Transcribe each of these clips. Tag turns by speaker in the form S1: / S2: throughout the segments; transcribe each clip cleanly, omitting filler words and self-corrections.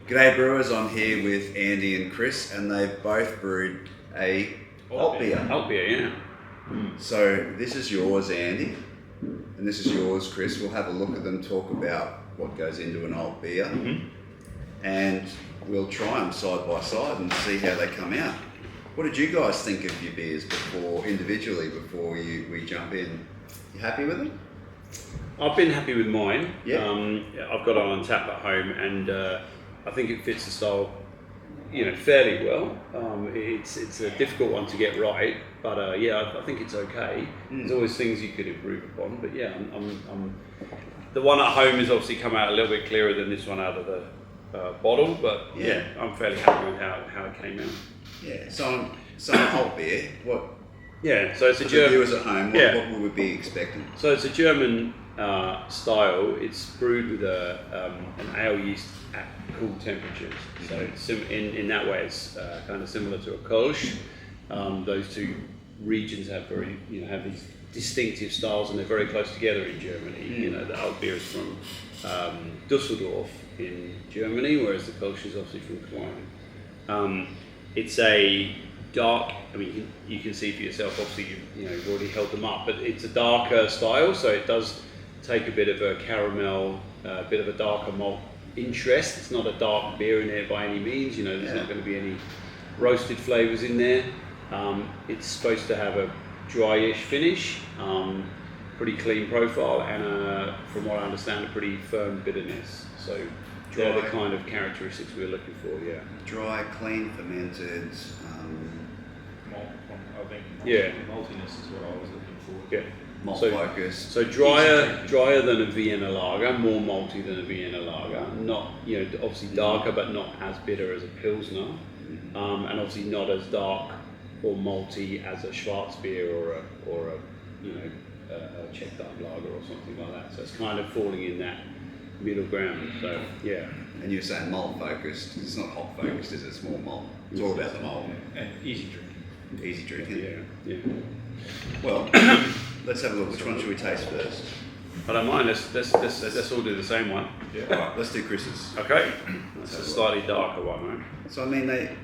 S1: G'day brewers, I'm here with Andy and Chris, and they've both brewed a Altbier.
S2: Altbier, yeah.
S1: So this is yours, Andy, and this is yours, Chris. We'll have a look at them, talk about what goes into an Altbier, and we'll try them side by side and see how they come out. What did you guys think of your beers before we jump in? You happy with them?
S2: I've been happy with mine.
S1: Yeah.
S2: I've got it on tap at home, and I think it fits the style, fairly well. It's a difficult one to get right, but I think it's okay. There's always things you could improve upon, but yeah, I'm the one at home has obviously come out a little bit clearer than this one out of the bottle, but yeah, I'm fairly happy with how it came out.
S1: Yeah. So Altbier, what?
S2: Yeah. So it's a
S1: For
S2: German.
S1: the viewers at home, what would we be expecting?
S2: So it's a German style. It's brewed with an ale yeast at cool temperatures. So it's in that way, it's kind of similar to a Kolsch. Those two regions have have these distinctive styles, and they're very close together in Germany. The Altbier is from Dusseldorf in Germany, whereas the Kolsch is obviously from Cologne. It's a dark. I mean, you can see for yourself. Obviously, you've already held them up, but it's a darker style, so it does take a bit of a caramel, a bit of a darker malt interest. It's not a dark beer in there by any means. There's not going to be any roasted flavours in there. It's supposed to have a dryish finish, pretty clean profile, and from what I understand, a pretty firm bitterness. So they're the kind of characteristics we're looking for. Yeah.
S1: Dry, clean, fermented.
S3: Malt, I think.
S2: Yeah.
S3: Maltiness is what I was looking for.
S2: Yeah.
S1: Malt focused.
S2: So drier than a Vienna lager, more malty than a Vienna lager. Not obviously darker, but not as bitter as a Pilsner, and obviously not as dark or malty as a Schwarzbier or a Czech dark lager or something like that. So it's kind of falling in that middle ground. So yeah.
S1: And you're saying malt focused. It's not hop focused, is it? It's more malt. It's all about the malt.
S3: And easy drinking.
S1: Easy drinking.
S2: Yeah.
S1: Well, let's have a look. Which one should we taste first?
S2: I don't mind. Let's all do the same one.
S1: Yeah. All right. Let's do Chris's.
S2: Okay. That's a slightly darker one, right?
S1: So I mean, it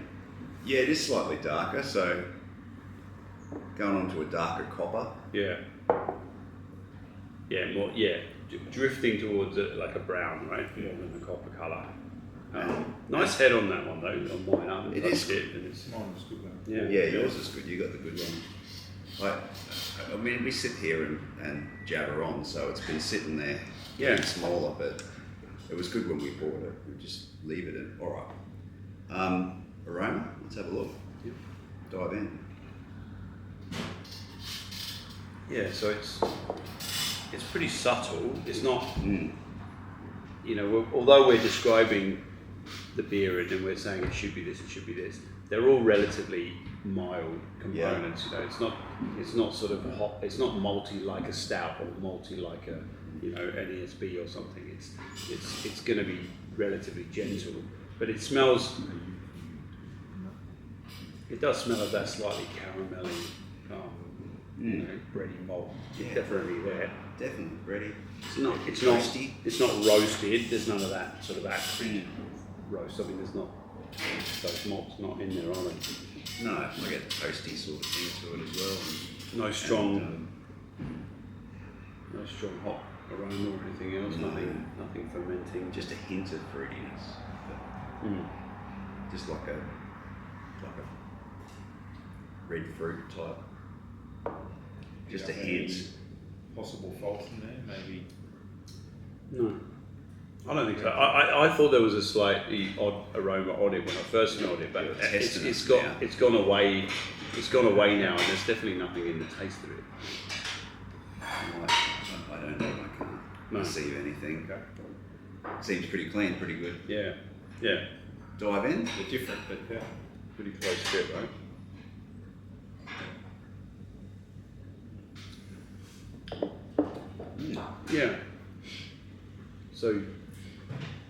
S1: is slightly darker. So going on to a darker copper.
S2: Yeah. Yeah. More. Yeah. Drifting towards like a brown, right? More than a copper colour. Nice head on that one though. On mine, I haven't touched it.
S3: Mine was good.
S2: Yeah.
S1: Yours is good. You got the good one. I mean, we sit here and jabber on, so it's been sitting there, getting smaller, but it was good when we bought it. We just leave it in. All right. Aroma. Let's have a look.
S2: Yeah.
S1: Dive in.
S2: Yeah. So it's pretty subtle. It's not. Although we're describing the beer and we're saying it should be this, it should be this, they're all relatively mild components. It's not sort of hot. It's not malty like a stout or malty like a NESB or something. It's going to be relatively gentle, but it smells. It does smell of that slightly caramelly, bready malt.
S1: Yeah.
S2: Definitely there.
S1: Definitely ready.
S2: It's
S1: roasty.
S2: It's not roasted. There's none of that sort of acrid roast. I mean, there's not those malts not in there, are they?
S1: No, I get the toasty sort of thing to it as well.
S2: No strong hop aroma or anything else.
S1: No.
S2: Nothing fermenting.
S1: Just a hint of fruitiness. Just like a red fruit type. Just a hint.
S3: Possible fault in there, maybe.
S2: No, I don't think so. I thought there was a slightly odd aroma on it when I first smelled it, but it's gone away. It's gone away now, and there's definitely nothing in the taste of it.
S1: I don't know. I can't perceive anything. Seems pretty clean, pretty good.
S2: Yeah.
S1: Dive in.
S3: They're different, but
S2: Pretty close fit, right? Yeah. So,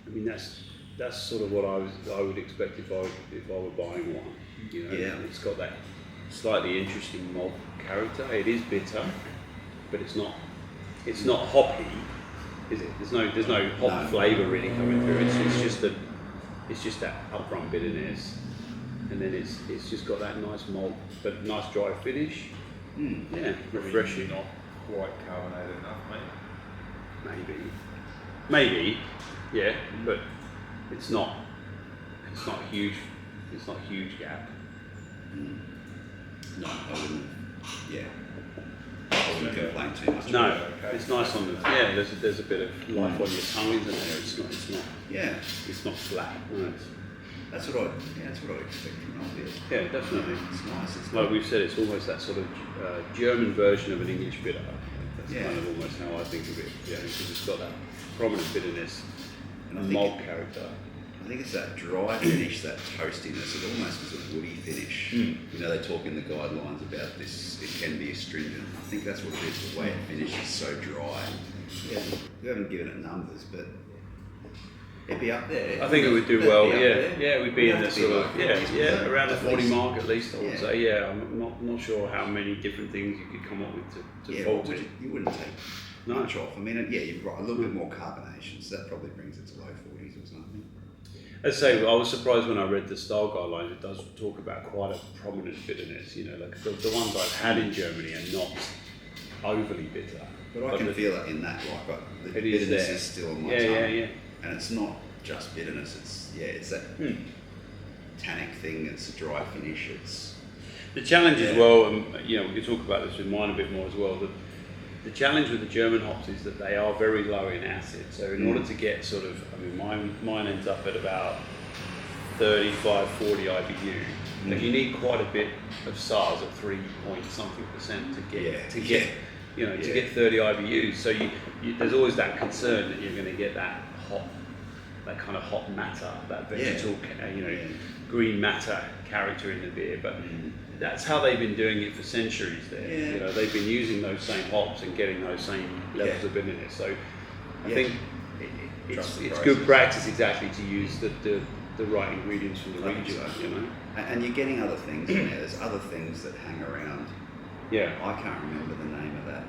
S2: I mean, that's sort of what I would expect if I were buying one. It's got that slightly interesting malt character. It is bitter, but it's not hoppy, is it? There's no hop flavour really coming through. It's just it's just that upfront bitterness, and then it's just got that nice malt, but nice dry finish. Yeah, refreshing.
S3: Not quite carbonated enough,
S2: Maybe, yeah, but it's not huge. It's not a huge gap.
S1: No, I wouldn't. Yeah, I wouldn't complain too much.
S2: No,
S3: okay.
S2: it's nice on the. Yeah, there's a bit of life on your tongue, isn't there?
S1: Yeah,
S2: It's not flat. No,
S1: that's what I expect from Altbier.
S2: yeah, definitely.
S1: It's nice. It's
S2: Like we've said, it's almost that sort of German version of an English bitter. That's
S1: Yeah.
S2: kind of almost how I think of it. Yeah, because it's got that prominent bitterness
S1: And I
S2: and
S1: think
S2: malt character.
S1: I think it's that dry finish, that toastiness. It almost is a woody finish. You know, they talk in the guidelines about this. It can be astringent. I think that's what it is. The way it finishes so dry. Yeah, we haven't given it numbers, but it'd be up there.
S2: I think it would do
S1: It'd
S2: well.
S1: be up
S2: Yeah,
S1: there.
S2: yeah, we'd be in the
S1: It'd
S2: sort of
S1: like
S2: around the
S1: at
S2: 40
S1: least.
S2: mark at least. I would
S1: Yeah.
S2: say. Yeah, I'm not sure how many different things you could come up with to
S1: Yeah,
S2: fault
S1: well,
S2: it.
S1: you wouldn't take
S2: No.
S1: much off. I mean, yeah, you're right. A little bit more carbonation, so that probably brings it to low 40s or something.
S2: As I say, I was surprised when I read the style guidelines. It does talk about quite a prominent bitterness. You know, like the ones I've had in Germany are not overly bitter.
S1: But I can feel it in that, like, but the
S2: It is
S1: bitterness
S2: there.
S1: is still on my
S2: Yeah,
S1: tongue.
S2: yeah.
S1: And it's not just bitterness, it's that tannic thing, it's a dry finish, it's...
S2: The challenge as
S1: Yeah.
S2: well, and you know, we can talk about this with mine a bit more as well. The challenge with the German hops is that they are very low in acid. So in order to get sort of, I mean, mine ends up at about 35, 40 IBU. Like you need quite a bit of SARS at 3 point something percent to get you know, to get 30 IBUs. So you there's always that concern that you're going to get that kind of hot matter, that vegetal, green matter character in the beer. But that's how they've been doing it for centuries there.
S1: Yeah.
S2: You know, they've been using those same hops and getting those same levels of bitterness. So I think
S1: Trust the
S2: it's
S1: process.
S2: good practice exactly to use the right ingredients from the
S1: I think
S2: region,
S1: so.
S2: you know.
S1: And you're getting other things in there, there's other things that hang around.
S2: Yeah.
S1: I can't remember the name of that.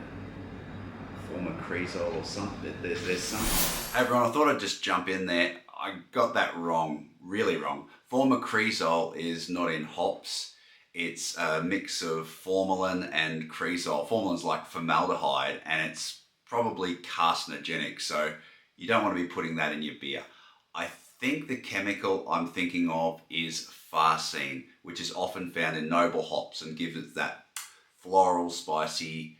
S1: Former Creasol or something. There's something. Hey everyone, I thought I'd just jump in there. I got that wrong, really wrong. Former Creasol is not in hops. It's a mix of formalin and Creasol. Formalin's like formaldehyde and it's probably carcinogenic, so you don't want to be putting that in your beer. I think the chemical I'm thinking of is farcene, which is often found in noble hops and gives it that floral, spicy,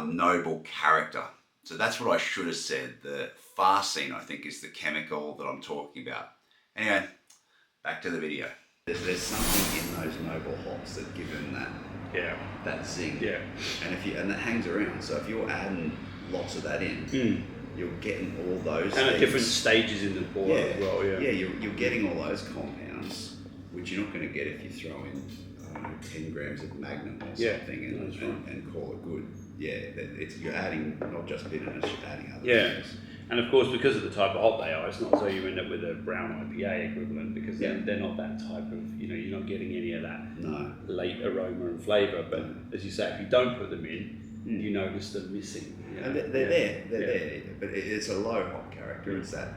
S1: noble character. So that's what I should have said. The farcene, I think, is the chemical that I'm talking about. Anyway, back to the video. There's something in those noble hops that give them that zing.
S2: Yeah.
S1: And that hangs around. So if you're adding lots of that in, you're getting all those
S2: And at
S1: things.
S2: different stages in the boil as well,
S1: Yeah, you're getting all those compounds, which you're not going to get if you throw in 10 grams of Magnum or something and call it good. Yeah, you're adding not just bitterness, you're adding other things.
S2: And of course, because of the type of hop they are, it's not as though you end up with a brown IPA equivalent, because they're not that type of, you're not getting any of that late aroma and flavour. But as you say, if you don't put them in, you notice them missing.
S1: And they're there, but it's a low hop character. It's that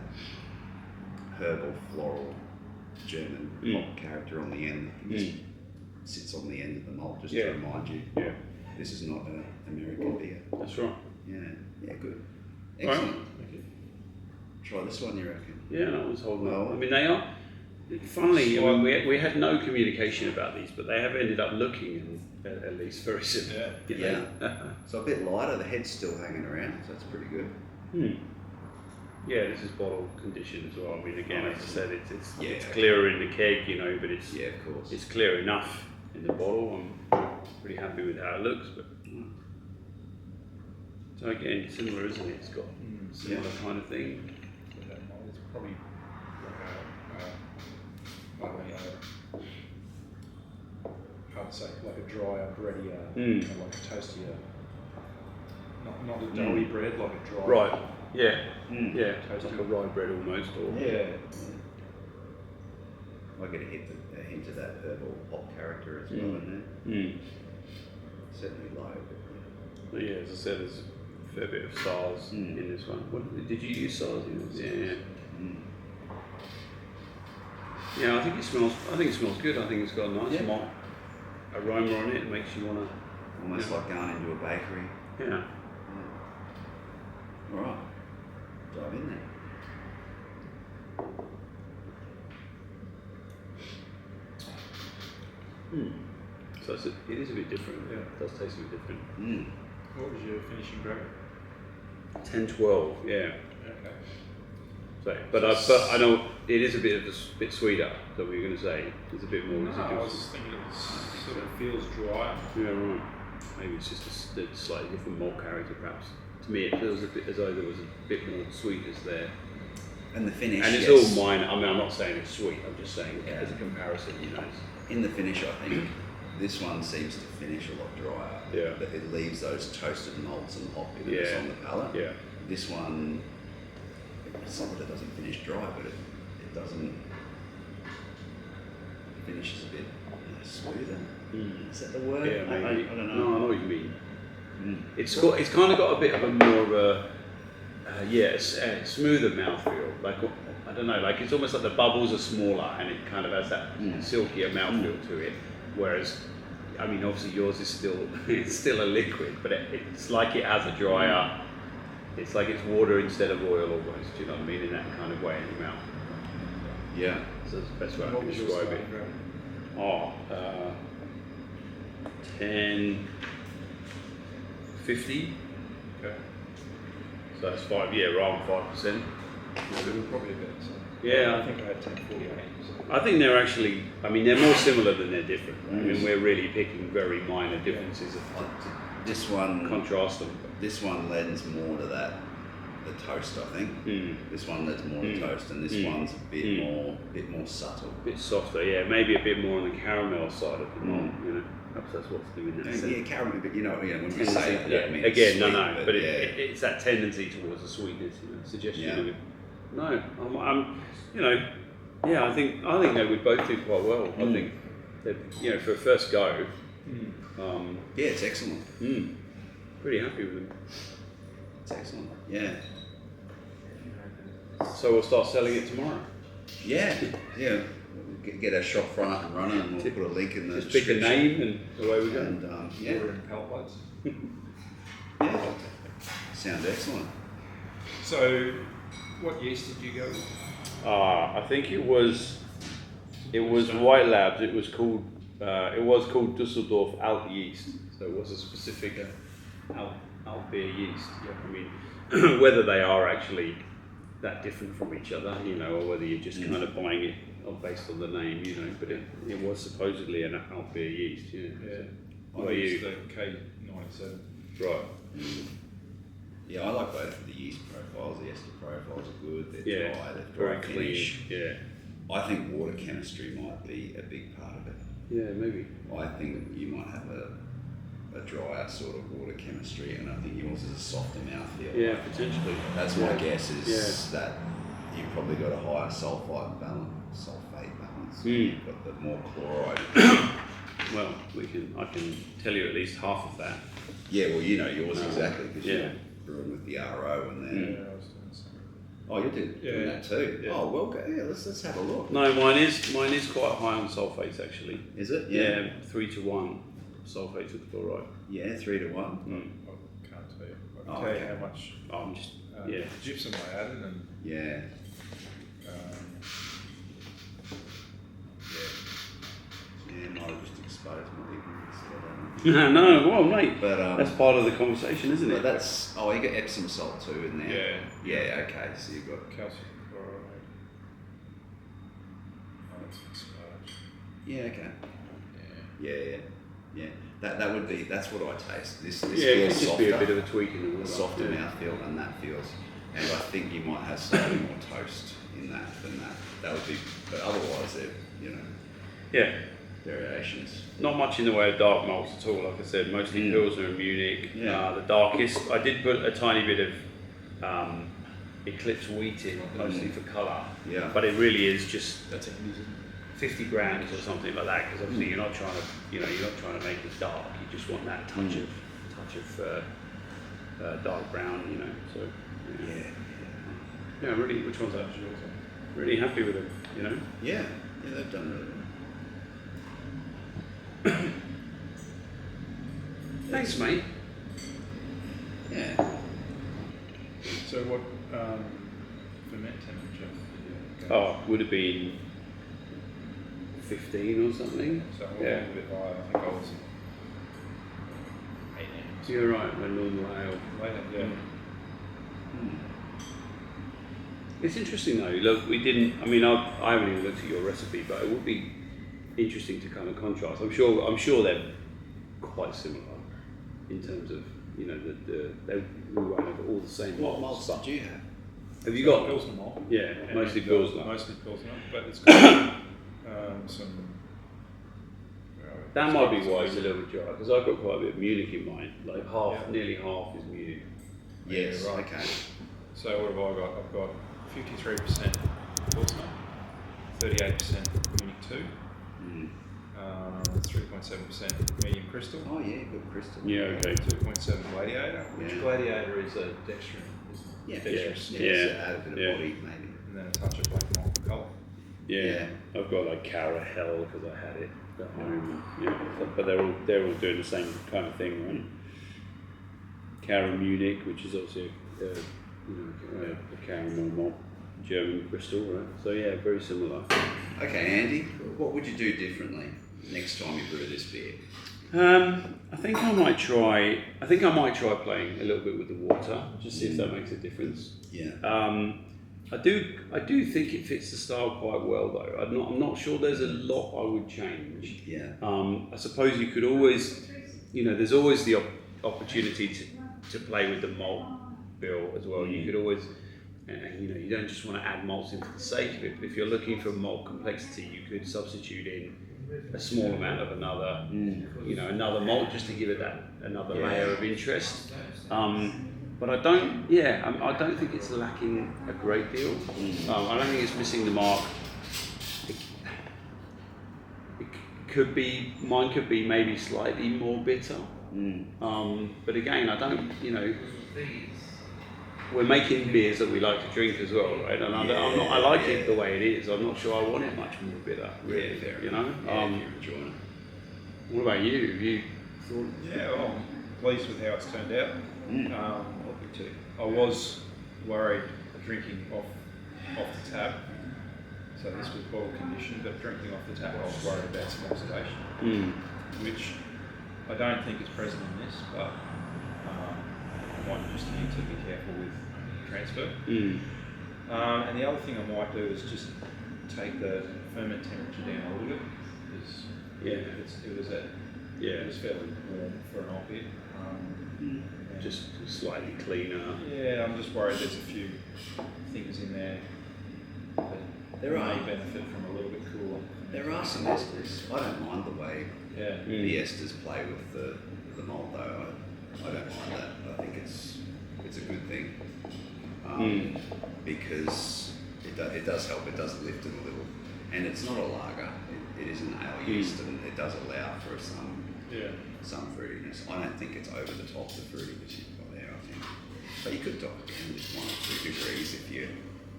S1: herbal, floral, German hop character on the end. It just sits on the end of the malt just to remind you. Yeah. This is not an American beer.
S2: That's right.
S1: Yeah, good.
S2: Right.
S1: Excellent. Try this one, you reckon?
S2: Yeah, no, I was holding
S1: Well,
S2: up. I mean, they are. Funnily, I mean, we had no communication about these, but they have ended up looking at least very similar.
S1: Yeah. So a bit lighter. The head's still hanging around, so that's pretty good.
S2: Yeah, this is bottle condition as well. I mean, again, as I said, it's
S1: Yeah.
S2: clearer in the keg, but it's
S1: Of course.
S2: it's clear enough in the bottle. I'm pretty happy with how it looks, but so again, similar, isn't it? It's got similar kind of thing.
S3: It's probably hard to say, like a drier, breadier, kind of like a toastier, not a doughy bread, like a dry.
S2: Right. Yeah. Yeah.
S3: Toasty.
S2: Like a rye bread almost, or
S1: I get a hint of that herbal hop character as well in there. Certainly low,
S2: But yeah, as I said, there's a fair bit of SARS in this one. Did you use SARS in this? Yeah. Yeah, I think it smells good. I think it's got a nice malt aroma on it. It makes you want to.
S1: Almost like going into a bakery.
S2: Yeah.
S1: All right. Dive in there.
S2: So it is a bit different.
S3: Yeah.
S2: It does taste a bit different.
S3: What was your finishing grade?
S2: 10-12, yeah.
S3: Okay.
S2: So, but I know it is a bit sweeter. Is that what you're going to say? It's a bit more
S3: No, I
S2: residual.
S3: was thinking it sort of feels drier.
S2: Yeah, right. Maybe it's just a slightly different malt character, perhaps. To me, it feels a bit as though there was a bit more sweetness there.
S1: And the finish.
S2: And it's all minor. I mean, I'm not saying it's sweet. I'm just saying as a comparison, you know.
S1: In the finish, I think this one seems to finish a lot drier.
S2: Yeah.
S1: But it leaves those toasted malts and hop bitterness on the palate.
S2: Yeah.
S1: This one, it's not that it doesn't finish dry, but it doesn't. It finishes a bit smoother. Is that the word?
S2: Yeah, maybe.
S1: I don't know.
S2: No, I know what you mean. It's kind of got a bit of a more of a smoother mouthfeel. Like I don't know, like it's almost like the bubbles are smaller and it kind of has that silkier mouthfeel to it. Whereas, I mean, obviously yours is still it's still a liquid, but it's like it has a drier. It's like it's water instead of oil almost. Do you know what I mean? In that kind of way in your mouth.
S1: Yeah.
S2: So that's the best way I
S3: What
S2: can
S3: was your
S2: describe it.
S3: starting grade?
S2: 10-50.
S3: Okay.
S2: So that's around 5%.
S3: Probably a bit. So.
S2: Yeah,
S3: I think I had 1048. So.
S2: I think they're actually, I mean, they're more similar than they're different. Right? I mean, we're really picking very minor differences of
S1: This one.
S2: contrast them.
S1: This one lends more to the toast, I think. This one lends more to toast, and this one's a bit more subtle.
S2: A bit softer, yeah, maybe a bit more on the caramel side of the malt, you know. Perhaps that's what's doing that.
S1: Yeah, caramel, but you know, when you say it, I mean,
S2: again,
S1: it's sweet,
S2: but it's that tendency towards the sweetness, you know, suggestion of it. No, I'm, you know, yeah, I think they would both do quite well. I think that, you know, for a first go,
S1: yeah, it's excellent.
S2: Pretty happy with them.
S1: It's excellent. Yeah.
S2: So we'll start selling it tomorrow.
S1: Yeah. Get our shop front up and running, and we'll put a link in the
S2: Just pick a name and away we go.
S1: And
S3: Order in pallet plates.
S1: yeah, sounds excellent.
S3: So, what yeast did you go with?
S2: I think it was White Labs. It was called Dusseldorf Alt yeast. So it was a specific Altbier yeast. Yeah, I mean, whether they are actually that different from each other, you know, or whether you're just kind of buying it based on the name, you know. But it was supposedly an Altbier yeast. You know,
S3: Yeah.
S2: What about you?
S3: The K97.
S2: Right.
S1: Yeah, I like both of the yeast profiles. The ester profiles are good. They're dry. They're
S2: very
S1: dry
S2: clean.
S1: finish.
S2: Yeah.
S1: I think water chemistry might be a big part of it.
S2: Yeah, maybe.
S1: I think you might have a drier sort of water chemistry, and I think yours is a softer mouthfeel.
S2: Yeah, potentially.
S1: That's my guess is that you've probably got a higher sulfate balance. You've got the more chloride.
S2: Well, I can tell you at least half of that.
S1: Yeah, well, you know yours exactly because
S2: Yeah.
S1: you're brewing with the RO and then.
S3: Yeah, I was doing something.
S1: Oh, you did doing that too.
S2: Yeah.
S1: Oh, well, yeah. Let's have a look.
S2: No, mine is quite high on sulfates actually.
S1: Is it?
S2: Yeah, 3-1 sulfate to chloride.
S1: Yeah, 3-1.
S3: I can't tell you. I can
S1: Oh,
S3: tell you
S1: okay.
S3: how much
S2: I'm just
S3: gypsum I added and
S1: Yeah. Yeah, might have just exposed my ignorance.
S2: no, well, mate,
S1: But
S2: that's part of the conversation, isn't
S1: but
S2: it?
S1: that's you got Epsom salt too in there. Yeah. Okay. So you've got.
S3: calcium chloride. Oh, it's exposed.
S1: Yeah. Okay.
S3: Yeah.
S1: Yeah. That would be. That's what I taste. This
S2: It
S1: feels
S2: could just
S1: softer.
S2: be a bit of a tweak in the
S1: A softer mouthfeel, and that feels. And I think you might have slightly more toast in that than that. That would be. But otherwise, they're
S2: Yeah,
S1: variations.
S2: not much in the way of dark malts at all. Like I said, mostly Pilsner and Munich.
S1: Yeah.
S2: The darkest, I did put a tiny bit of Eclipse wheat in, mostly for colour.
S1: Yeah.
S2: But it really is just
S3: That's a
S2: 50 grams or something like that, because obviously you're not trying to make it dark. You just want that touch of dark brown, you know. So
S1: Yeah.
S2: yeah, really. Which one's that? Really happy with it, you know.
S1: Yeah. Yeah, they've done
S2: Thanks, mate.
S1: it. Yeah.
S3: So what ferment temperature did you go?
S2: Oh, would have been 15 or something.
S3: So a
S2: Yeah.
S3: little bit higher. I think I was 18.
S2: So you're right, my normal ale.
S3: Later, yeah.
S2: It's interesting though. Look, we didn't. I mean, I haven't even looked at your recipe, but it would be interesting to kind of contrast. I'm sure they're quite similar in terms of we won't have all the same
S1: What
S2: malts.
S1: malts did you have?
S2: Have you got?
S3: Pilsner malt?
S2: Yeah,
S3: And
S2: mostly Pilsner.
S3: Mostly Pilsner, but it's got some.
S2: That might be why it's a little bit dry, because I've got quite a bit of Munich in mine. Like nearly half is Munich.
S1: Yes.
S3: Yeah, right.
S1: Okay.
S3: So what have I got? I've got 53% Pilsner, 38% Munich 2, 3.7% medium crystal.
S1: Oh yeah, good crystal.
S2: Yeah. Okay.
S3: 2.7 Gladiator, which
S1: Yeah.
S3: Gladiator is a dextrin,
S1: Yeah.
S3: dextrose,
S1: Yeah.
S2: Yeah.
S1: So add a bit of
S2: Yeah.
S1: body maybe.
S3: and then a touch of black malt for colour.
S2: Yeah. I've got like Cara Hell because I had it at home. But they're all doing the same kind of thing, right? Cara Munich, which is obviously a caramel malt German crystal, right? So yeah, very similar.
S1: Okay, Andy, what would you do differently next time you brew this beer?
S2: I think I might try playing a little bit with the water, just see if that makes a difference.
S1: Yeah.
S2: I do think it fits the style quite well though. I'm not sure there's a lot I would change.
S1: Yeah.
S2: I suppose you could always, there's always the opportunity to play with the malt bill as well. You could always, you don't just want to add malts in for the sake of it. But if you're looking for malt complexity, you could substitute in a small amount of another, another malt just to give it that another layer of interest. But I don't think it's lacking a great deal. I don't think it's missing the mark. Mine could be maybe slightly more bitter. But again, I don't, we're making beers that we like to drink as well, right? And I like it the way it is. I'm not sure I want it much more bitter, really.
S1: Fair
S2: you
S1: enough.
S2: know.
S1: Yeah, if you're enjoying it.
S2: What about you? Have you thought?
S3: Yeah, well, I'm pleased with how it's turned out. I was worried drinking off the tap. So this was bottle conditioned, but drinking off the tap, I was worried about some oxidation, which I don't think is present in this, but I might just need to be careful with transfer. And the other thing I might do is just take the ferment temperature down a little bit, because it was fairly warm for an Altbier.
S2: Just slightly cleaner.
S3: Yeah, I'm just worried there's a few things in there that may benefit from a little bit cooler.
S1: There are some esters. I don't mind the way the esters play with the malt though. I don't mind that. I think it's a good thing because it does help. It does lift it a little, and it's not a lager. It is an ale yeast, and it does allow for some fruitiness. I don't think it's over the top the fruitiness you've got there. I think, but you could dial it down just 1 or 2 degrees if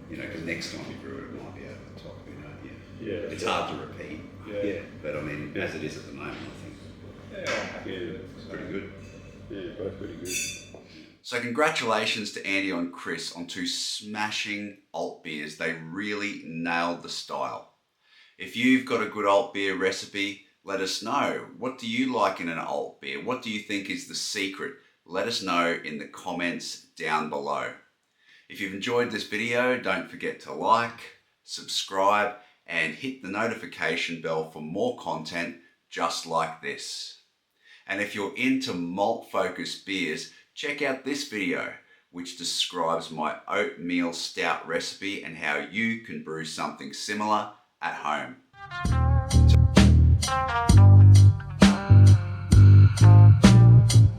S1: because next time you brew it, it might be over the top. It's hard to repeat. But I mean, as it is at the moment, I think.
S3: I'm happy with it.
S1: It's pretty good.
S2: Yeah, both pretty good.
S1: So congratulations to Andy and Chris on 2 smashing alt beers. They really nailed the style. If you've got a good alt beer recipe, let us know. What do you like in an alt beer? What do you think is the secret? Let us know in the comments down below. If you've enjoyed this video, don't forget to like, subscribe, and hit the notification bell for more content just like this. And if you're into malt-focused beers, check out this video, which describes my oatmeal stout recipe and how you can brew something similar at home.